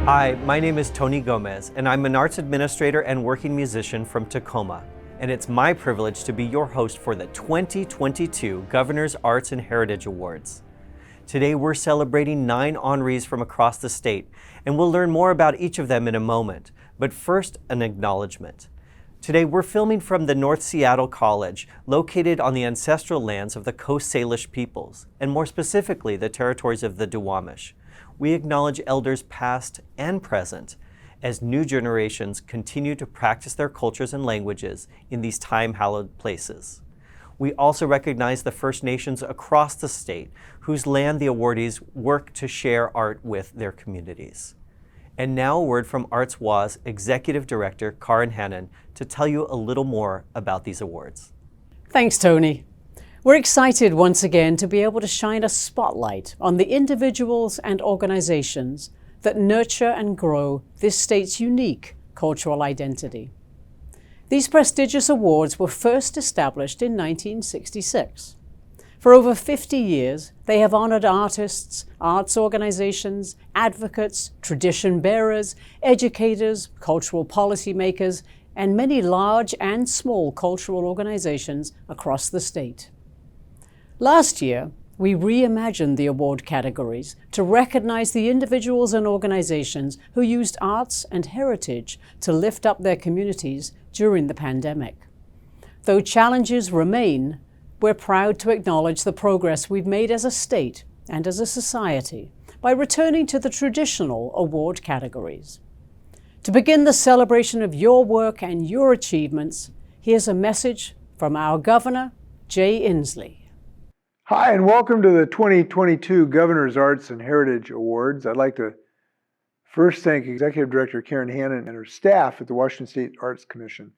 Hi, my name is Tony Gomez, and I'm an arts administrator and working musician from Tacoma. And it's my privilege to be your host for the 2022 Governor's Arts and Heritage Awards. Today we're celebrating 9 honorees from across the state, and we'll learn more about each of them in a moment. But first, an acknowledgement. Today we're filming from the North Seattle College, located on the ancestral lands of the Coast Salish peoples, and more specifically the territories of the Duwamish. We acknowledge elders past and present as new generations continue to practice their cultures and languages in these time-hallowed places. We also recognize the First Nations across the state whose land the awardees work to share art with their communities. And now a word from Arts WA's Executive Director, Karen Hannon, to tell you a little more about these awards. Thanks, Tony. We're excited once again to be able to shine a spotlight on the individuals and organizations that nurture and grow this state's unique cultural identity. These prestigious awards were first established in 1966. For over 50 years, they have honored artists, arts organizations, advocates, tradition bearers, educators, cultural policymakers, and many large and small cultural organizations across the state. Last year, we reimagined the award categories to recognize the individuals and organizations who used arts and heritage to lift up their communities during the pandemic. Though challenges remain, we're proud to acknowledge the progress we've made as a state and as a society by returning to the traditional award categories. To begin the celebration of your work and your achievements, here's a message from our Governor, Jay Inslee. Hi, and welcome to the 2022 Governor's Arts and Heritage Awards. I'd like to first thank Executive Director Karen Hannon and her staff at the Washington State Arts Commission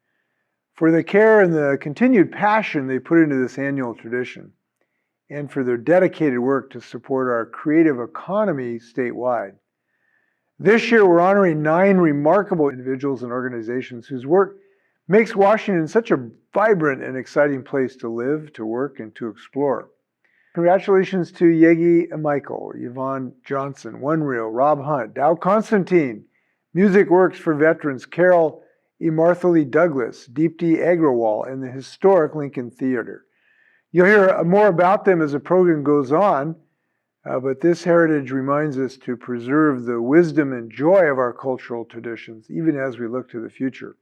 for the care and the continued passion they put into this annual tradition, and for their dedicated work to support our creative economy statewide. This year, we're honoring 9 remarkable individuals and organizations whose work makes Washington such a vibrant and exciting place to live, to work, and to explore. Congratulations to Yeggy A.K, Yvonne Johnson, One Reel, Rob Hunt, Dow Constantine, Music Works for Veterans, Carol Emarthle-Douglas, Deepti Agrawal, and the historic Lincoln Theater. You'll hear more about them as the program goes on, but this heritage reminds us to preserve the wisdom and joy of our cultural traditions, even as we look to the future.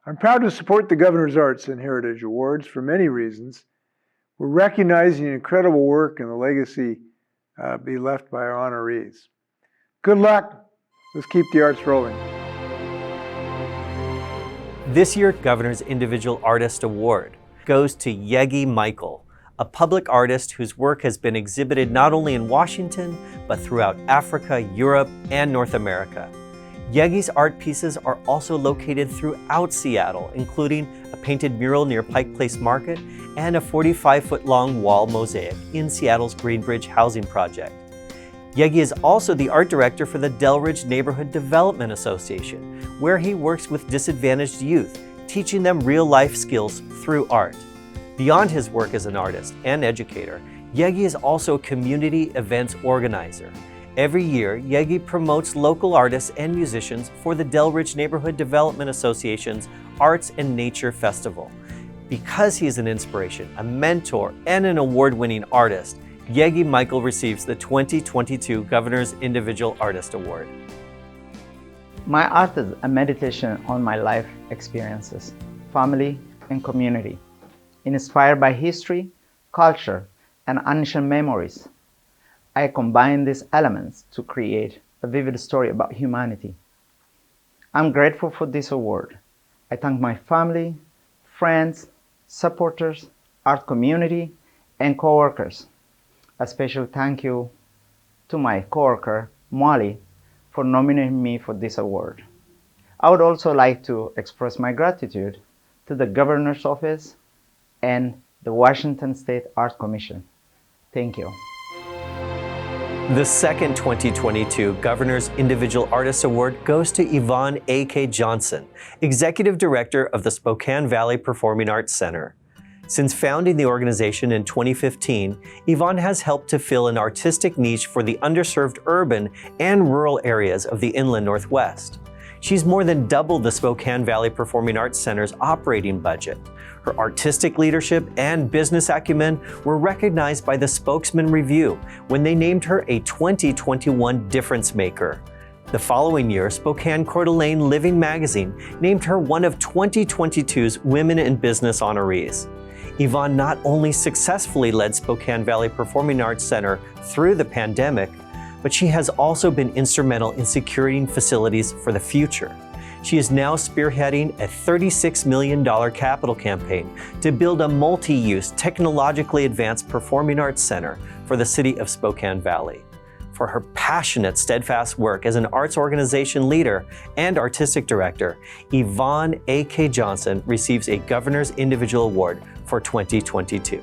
I'm proud to support the Governor's Arts and Heritage Awards for many reasons. We're recognizing the incredible work and the legacy be left by our honorees. Good luck. Let's keep the arts rolling. This year's Governor's Individual Artist Award goes to Yeggy Michael, a public artist whose work has been exhibited not only in Washington, but throughout Africa, Europe, and North America. Yeggy's art pieces are also located throughout Seattle, including a painted mural near Pike Place Market and a 45-foot-long wall mosaic in Seattle's Greenbridge Housing Project. Yeggy is also the art director for the Delridge Neighborhood Development Association, where he works with disadvantaged youth, teaching them real-life skills through art. Beyond his work as an artist and educator, Yeggy is also a community events organizer. Every year, Yeggy promotes local artists and musicians for the Delridge Neighborhood Development Association's Arts and Nature Festival. Because he is an inspiration, a mentor, and an award-winning artist, Yeggy Michael receives the 2022 Governor's Individual Artist Award. My art is a meditation on my life experiences, family, and community, inspired by history, culture, and ancient memories. I combine these elements to create a vivid story about humanity. I'm grateful for this award. I thank my family, friends, supporters, art community, and co-workers. A special thank you to my co-worker, Molly, for nominating me for this award. I would also like to express my gratitude to the Governor's Office and the Washington State Art Commission. Thank you. The second 2022 Governor's Individual Artist Award goes to Yvonne A.K. Johnson, Executive Director of the Spokane Valley Performing Arts Center. Since founding the organization in 2015, Yvonne has helped to fill an artistic niche for the underserved urban and rural areas of the inland Northwest. She's more than doubled the Spokane Valley Performing Arts Center's operating budget. Her artistic leadership and business acumen were recognized by the Spokesman Review when they named her a 2021 Difference Maker. The following year, Spokane Coeur d'Alene Living Magazine named her one of 2022's Women in Business honorees. Yvonne not only successfully led Spokane Valley Performing Arts Center through the pandemic, but she has also been instrumental in securing facilities for the future. She is now spearheading a $36 million capital campaign to build a multi-use, technologically advanced performing arts center for the city of Spokane Valley. For her passionate, steadfast work as an arts organization leader and artistic director, Yvonne A.K. Johnson receives a Governor's Individual Award for 2022.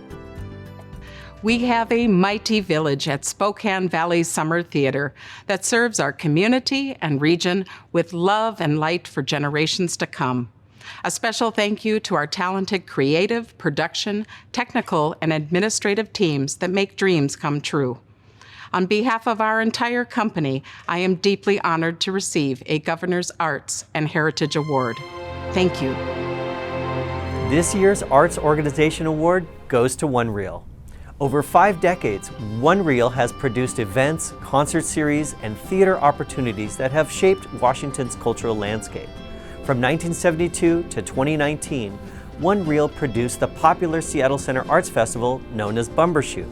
We have a mighty village at Spokane Valley Summer Theater that serves our community and region with love and light for generations to come. A special thank you to our talented creative, production, technical, and administrative teams that make dreams come true. On behalf of our entire company, I am deeply honored to receive a Governor's Arts and Heritage Award. Thank you. This year's Arts Organization Award goes to One Reel. Over 5 decades, One Reel has produced events, concert series, and theater opportunities that have shaped Washington's cultural landscape. From 1972 to 2019, One Reel produced the popular Seattle Center Arts Festival known as Bumbershoot,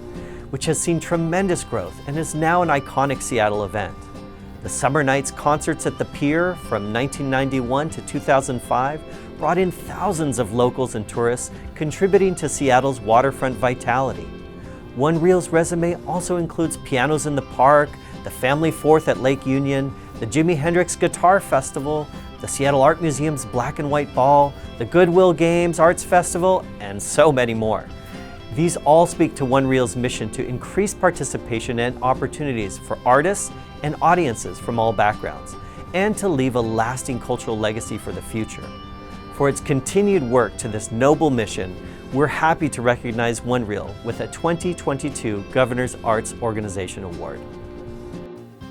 which has seen tremendous growth and is now an iconic Seattle event. The Summer Nights concerts at the Pier from 1991 to 2005 brought in thousands of locals and tourists, contributing to Seattle's waterfront vitality. One Reel's resume also includes Pianos in the Park, the Family Fourth at Lake Union, the Jimi Hendrix Guitar Festival, the Seattle Art Museum's Black and White Ball, the Goodwill Games Arts Festival, and so many more. These all speak to One Reel's mission to increase participation and opportunities for artists and audiences from all backgrounds, and to leave a lasting cultural legacy for the future. For its continued work to this noble mission, we're happy to recognize One Reel with a 2022 Governor's Arts Organization Award.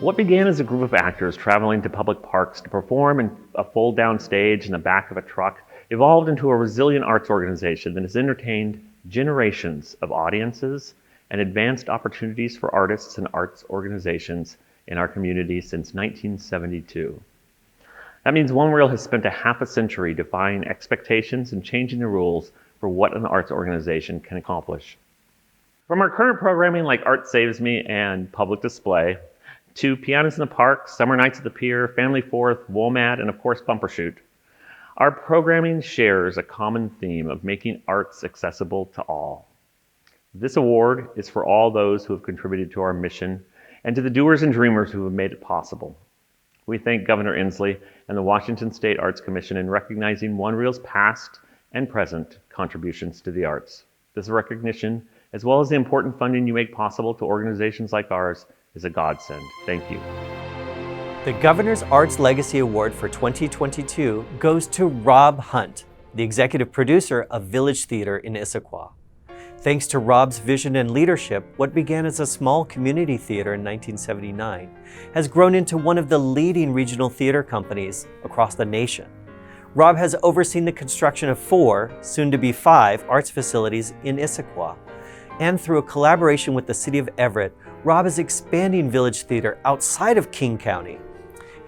What began as a group of actors traveling to public parks to perform in a fold-down stage in the back of a truck evolved into a resilient arts organization that has entertained generations of audiences and advanced opportunities for artists and arts organizations in our community since 1972. That means One Reel has spent a half a century defying expectations and changing the rules for what an arts organization can accomplish. From our current programming like Art Saves Me and Public Display, to Pianos in the Park, Summer Nights at the Pier, Family Fourth, WOMAD, and of course Bumbershoot, our programming shares a common theme of making arts accessible to all. This award is for all those who have contributed to our mission and to the doers and dreamers who have made it possible. We thank Governor Inslee and the Washington State Arts Commission in recognizing One Reel's past and present contributions to the arts. This recognition, as well as the important funding you make possible to organizations like ours, is a godsend. Thank you. The Governor's Arts Legacy Award for 2022 goes to Rob Hunt, the executive producer of Village Theater in Issaquah. Thanks to Rob's vision and leadership, what began as a small community theater in 1979 has grown into one of the leading regional theater companies across the nation. Rob has overseen the construction of 4, soon to be 5, arts facilities in Issaquah. And through a collaboration with the City of Everett, Rob is expanding Village Theater outside of King County.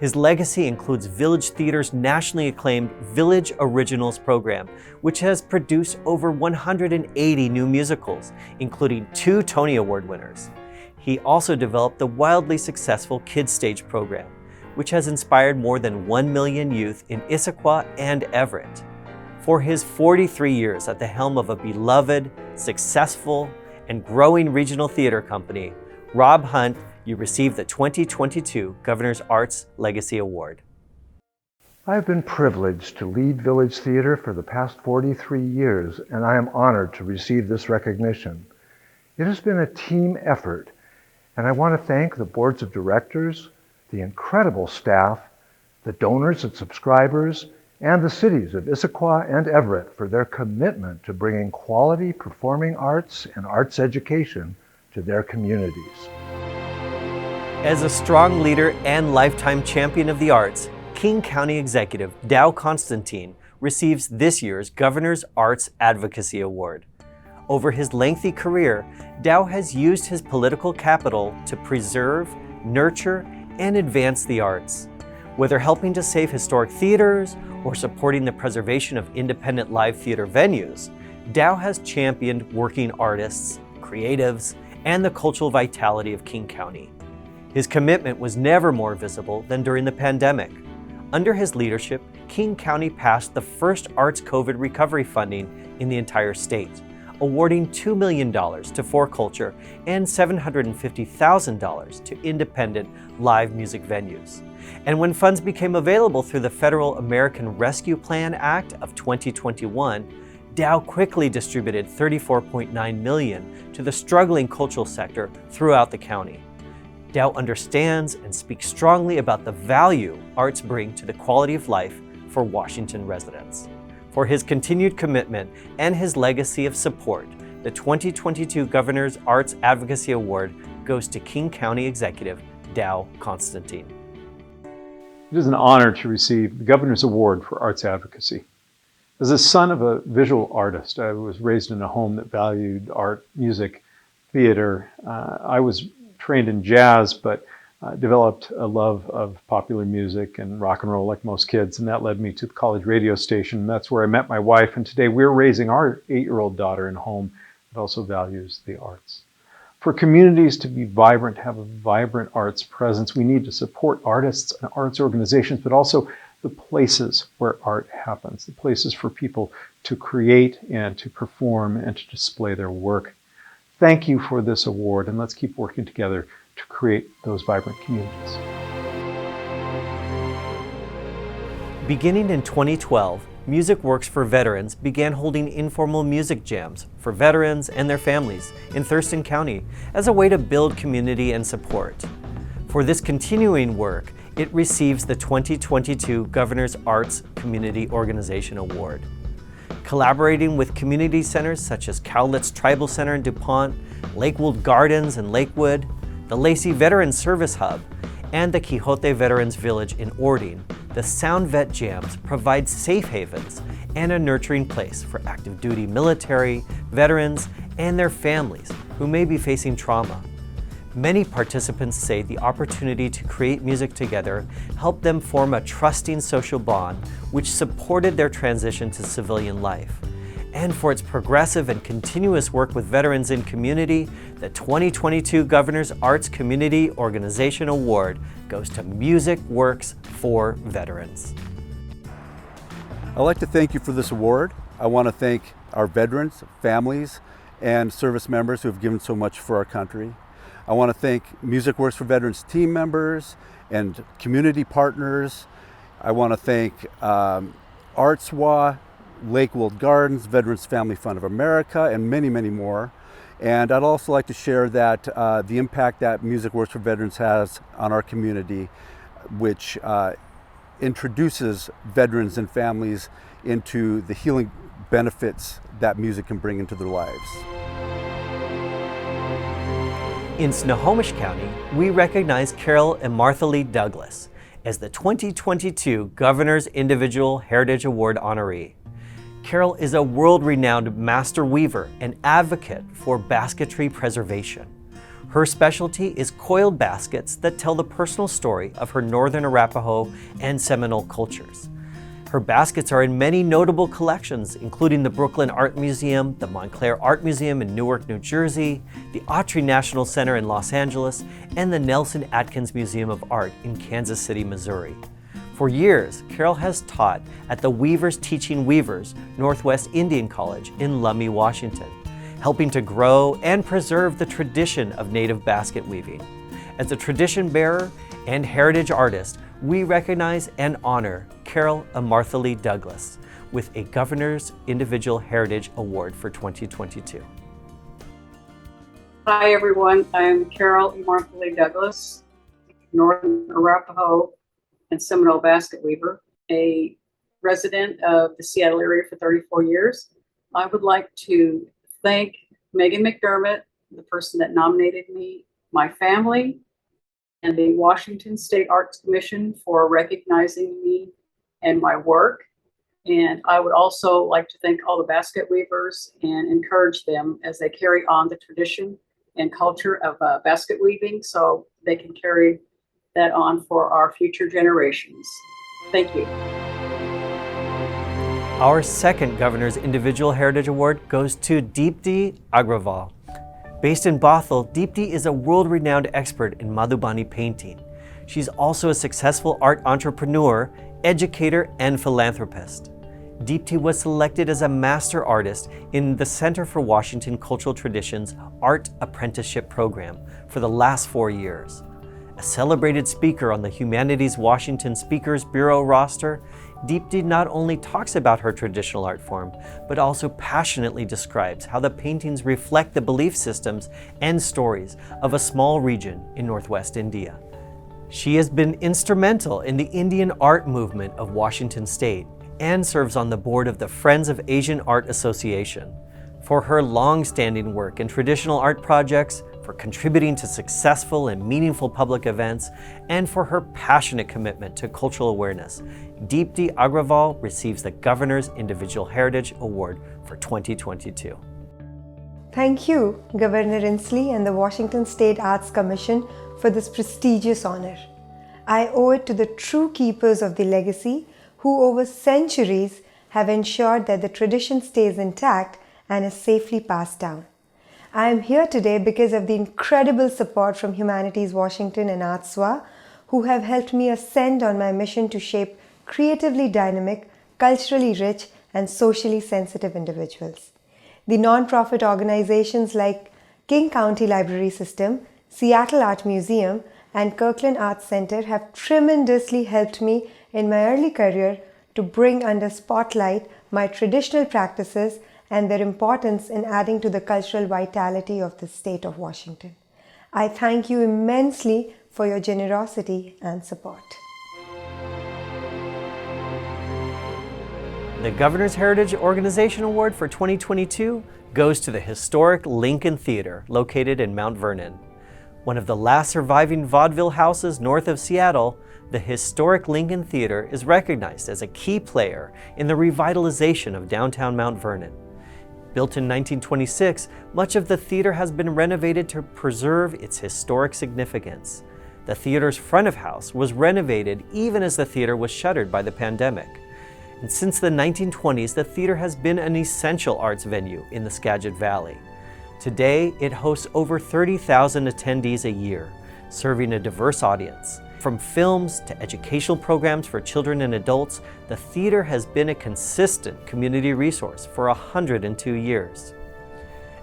His legacy includes Village Theater's nationally acclaimed Village Originals program, which has produced over 180 new musicals, including 2 Tony Award winners. He also developed the wildly successful Kids Stage program, which has inspired more than 1 million youth in Issaquah and Everett. For his 43 years at the helm of a beloved, successful, and growing regional theater company, Rob Hunt, you received the 2022 Governor's Arts Legacy Award. I've been privileged to lead Village Theater for the past 43 years, and I am honored to receive this recognition. It has been a team effort, and I want to thank the boards of directors, the incredible staff, the donors and subscribers, and the cities of Issaquah and Everett for their commitment to bringing quality performing arts and arts education to their communities. As a strong leader and lifetime champion of the arts, King County Executive Dow Constantine receives this year's Governor's Arts Advocacy Award. Over his lengthy career, Dow has used his political capital to preserve, nurture, and advance the arts. Whether helping to save historic theaters or supporting the preservation of independent live theater venues, Dow has championed working artists, creatives, and the cultural vitality of King County. His commitment was never more visible than during the pandemic. Under his leadership, King County passed the first arts COVID recovery funding in the entire state, awarding $2 million to For Culture and $750,000 to independent live music venues. And when funds became available through the Federal American Rescue Plan Act of 2021, Dow quickly distributed $34.9 million to the struggling cultural sector throughout the county. Dow understands and speaks strongly about the value arts bring to the quality of life for Washington residents. For his continued commitment and his legacy of support, the 2022 Governor's Arts Advocacy Award goes to King County Executive Dow Constantine. It is an honor to receive the Governor's Award for Arts Advocacy. As the son of a visual artist, I was raised in a home that valued art, music, theater. I was trained in jazz, but developed a love of popular music and rock and roll like most kids, and that led me to the college radio station. That's where I met my wife, and today we're raising our 8-year-old daughter in a home that also values the arts. For communities to be vibrant, have a vibrant arts presence, we need to support artists and arts organizations, but also the places where art happens, the places for people to create and to perform and to display their work. Thank you for this award, and let's keep working together to create those vibrant communities. Beginning in 2012, Music Works for Veterans began holding informal music jams for veterans and their families in Thurston County as a way to build community and support. For this continuing work, it receives the 2022 Governor's Arts Community Organization Award. Collaborating with community centers such as Cowlitz Tribal Center in DuPont, Lakewood Gardens in Lakewood, the Lacey Veterans Service Hub, and the Quixote Veterans Village in Ording, the Sound Vet Jams provide safe havens and a nurturing place for active duty military, veterans, and their families who may be facing trauma. Many participants say the opportunity to create music together helped them form a trusting social bond which supported their transition to civilian life. And for its progressive and continuous work with veterans in community, the 2022 Governor's Arts Community Organization Award goes to Music Works for Veterans. I'd like to thank you for this award. I want to thank our veterans, families, and service members who have given so much for our country. I want to thank Music Works for Veterans team members and community partners. I want to thank ArtsWA, Lakewood Gardens, Veterans Family Fund of America, and many, many more. And I'd also like to share that the impact that Music Works for Veterans has on our community, which introduces veterans and families into the healing benefits that music can bring into their lives. In Snohomish County, we recognize Carol Emarthle-Douglas as the 2022 Governor's Individual Heritage Award honoree. Carol is a world-renowned master weaver and advocate for basketry preservation. Her specialty is coiled baskets that tell the personal story of her Northern Arapaho and Seminole cultures. Her baskets are in many notable collections, including the Brooklyn Art Museum, the Montclair Art Museum in Newark, New Jersey, the Autry National Center in Los Angeles, and the Nelson Atkins Museum of Art in Kansas City, Missouri. For years, Carol has taught at the Weavers Teaching Weavers Northwest Indian College in Lummi, Washington, helping to grow and preserve the tradition of native basket weaving. As a tradition bearer and heritage artist, we recognize and honor Carol Emarthle-Douglas with a Governor's Individual Heritage Award for 2022. Hi everyone, I'm Carol Emarthle-Douglas, Northern Arapaho and Seminole basket weaver, a resident of the Seattle area for 34 years. I would like to thank Megan McDermott, the person that nominated me, my family, and the Washington State Arts Commission for recognizing me and my work. And I would also like to thank all the basket weavers and encourage them as they carry on the tradition and culture of basket weaving so they can carry that on for our future generations. Thank you. Our second Governor's Individual Heritage Award goes to Deepti Agrawal. Based in Bothell, Deepti is a world-renowned expert in Madhubani painting. She's also a successful art entrepreneur, educator, and philanthropist. Deepti was selected as a master artist in the Center for Washington Cultural Traditions Art Apprenticeship Program for the last 4 years. A celebrated speaker on the Humanities Washington Speakers Bureau roster, Deepti not only talks about her traditional art form, but also passionately describes how the paintings reflect the belief systems and stories of a small region in Northwest India. She has been instrumental in the Indian art movement of Washington State and serves on the board of the Friends of Asian Art Association. For her long-standing work in traditional art projects, for contributing to successful and meaningful public events, and for her passionate commitment to cultural awareness, Deepti Agrawal receives the Governor's Individual Heritage Award for 2022. Thank you, Governor Inslee and the Washington State Arts Commission for this prestigious honor. I owe it to the true keepers of the legacy who over centuries have ensured that the tradition stays intact and is safely passed down. I am here today because of the incredible support from Humanities Washington and ArtSwa, who have helped me ascend on my mission to shape creatively dynamic, culturally rich, and socially sensitive individuals. The non-profit organizations like King County Library System, Seattle Art Museum, and Kirkland Arts Center have tremendously helped me in my early career to bring under spotlight my traditional practices and their importance in adding to the cultural vitality of the state of Washington. I thank you immensely for your generosity and support. The Governor's Heritage Organization Award for 2022 goes to the historic Lincoln Theater located in Mount Vernon. One of the last surviving vaudeville houses north of Seattle, the historic Lincoln Theater is recognized as a key player in the revitalization of downtown Mount Vernon. Built in 1926, much of the theater has been renovated to preserve its historic significance. The theater's front of house was renovated even as the theater was shuttered by the pandemic. And since the 1920s, the theater has been an essential arts venue in the Skagit Valley. Today, it hosts over 30,000 attendees a year, serving a diverse audience. From films to educational programs for children and adults, the theater has been a consistent community resource for 102 years.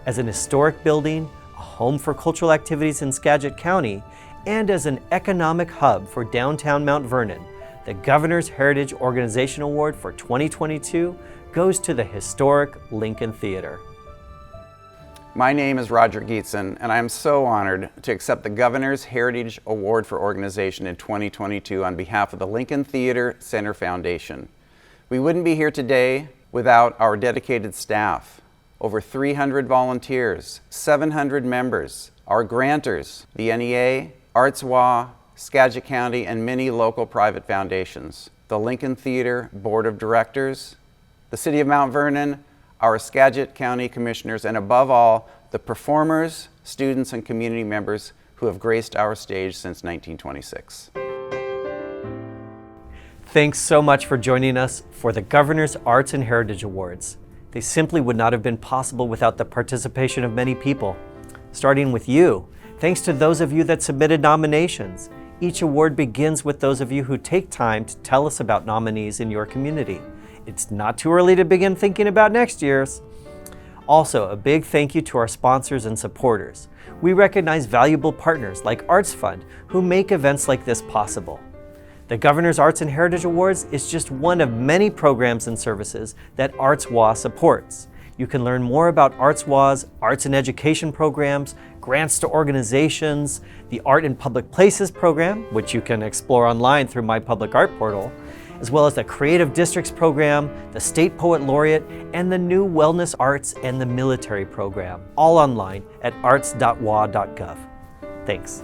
As an historic building, a home for cultural activities in Skagit County, and as an economic hub for downtown Mount Vernon, the Governor's Heritage Organization Award for 2022 goes to the historic Lincoln Theater. My name is Roger Geetson, and I am so honored to accept the Governor's Heritage Award for Organization in 2022 on behalf of the Lincoln Theater Center Foundation. We wouldn't be here today without our dedicated staff, over 300 volunteers, 700 members, our grantors, the NEA, ArtSwa, Skagit County, and many local private foundations, the Lincoln Theater Board of Directors, the City of Mount Vernon, our Skagit County Commissioners, and above all, the performers, students, and community members who have graced our stage since 1926. Thanks so much for joining us for the Governor's Arts and Heritage Awards. They simply would not have been possible without the participation of many people. Starting with you, thanks to those of you that submitted nominations. Each award begins with those of you who take time to tell us about nominees in your community. It's not too early to begin thinking about next year's. Also, a big thank you to our sponsors and supporters. We recognize valuable partners like Arts Fund who make events like this possible. The Governor's Arts and Heritage Awards is just one of many programs and services that ArtSwa supports. You can learn more about ArtSwa's arts and education programs, grants to organizations, the Art in Public Places program, which you can explore online through My Public Art portal, as well as the Creative Districts program, the State Poet Laureate, and the new Wellness Arts and the Military program, all online at arts.wa.gov. Thanks.